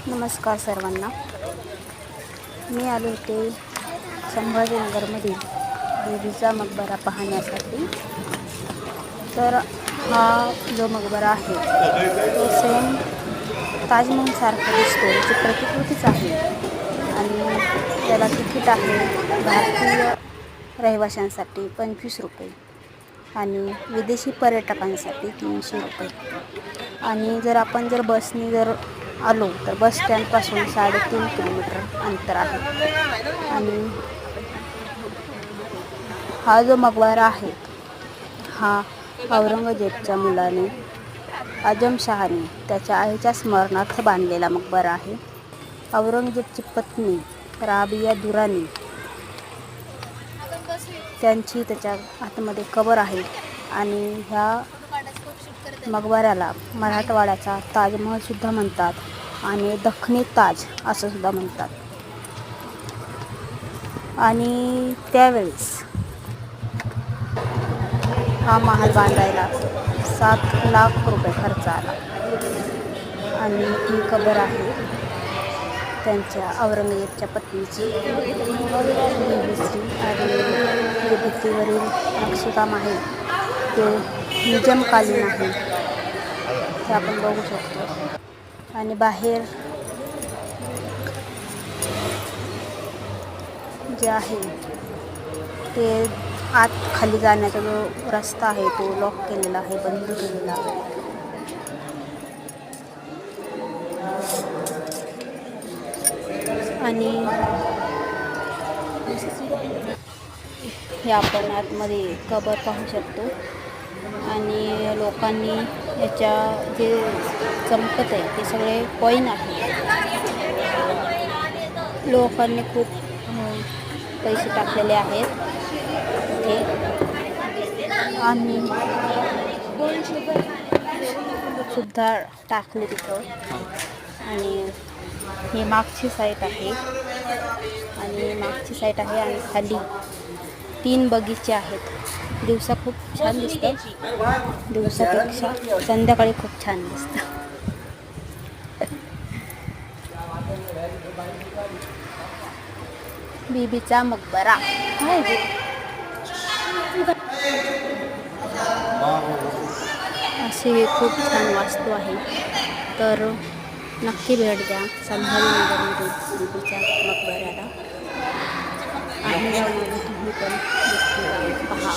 नमस्कार सर्वांना. मी आले होते संभाजीनगरमधील बीबीचा मकबरा पाहण्यासाठी. तर हा जो मकबरा आहे तो सेम ताजमहल सारखा दिसतो, त्याची प्रतिकृतीच आहे. आणि त्याला तिकीट आहे भारतीय रहिवाशांसाठी 25 रुपये आणि विदेशी पर्यटकांसाठी 300 रुपये. आणि जर आपण बसने आलो तर बस स्टँडपासून 3.5 किलोमीटर अंतर आहे. आणि हा जो मकबरा आहे हा औरंगजेबच्या मुलाने आजमशहाने त्याच्या आईच्या स्मरणार्थ बांधलेला मकबरा आहे. औरंगजेबची पत्नी राबिया दुरानी त्यांची त्याच्या आतमध्ये कबर आहे. आणि ह्या मकबऱ्याला मराठवाड्याचा ताजमहल सुद्धा म्हणतात आणि दख्खनी ताज असं सुद्धा म्हणतात. आणि त्यावेळेस हा महाल बांधायला 7 लाख रुपये खर्च आला. आणि ही कबर आहे त्यांच्या औरंगजेबच्या पत्नीची. आणि जे भिंतीवरील नक्षीकाम आहे ते निजामकालीन आहे, ते आपण बघू शकतो. आणि बाहेर जे आहे ते आत खाली जाण्याचा जो रस्ता आहे तो लॉक केलेला आहे, बंद केलेला आहे. आणि हे आपण आतमध्ये कबर पाहू शकतो. आणि लोकांनी याच्या जे चमकत आहे ते सगळे कॉईन आहे. लोकांनी खूप पैसे टाकलेले आहेत इथे. आणि सुद्धा टाकले तिथं. आणि ही मागची साईट आहे आणि खाली 3 बगीचे आहेत. दिवसा खूप छान दिसतं, दिवसापेक्षा संध्याकाळी खूप छान दिसतं. बीबीचा मकबरा असे खूप छान वास्तू आहे. तर नक्की भेट द्या संभाजीनगरमधील बीबीच्या मकबऱ्याला. आणि तुम्ही पण पहा.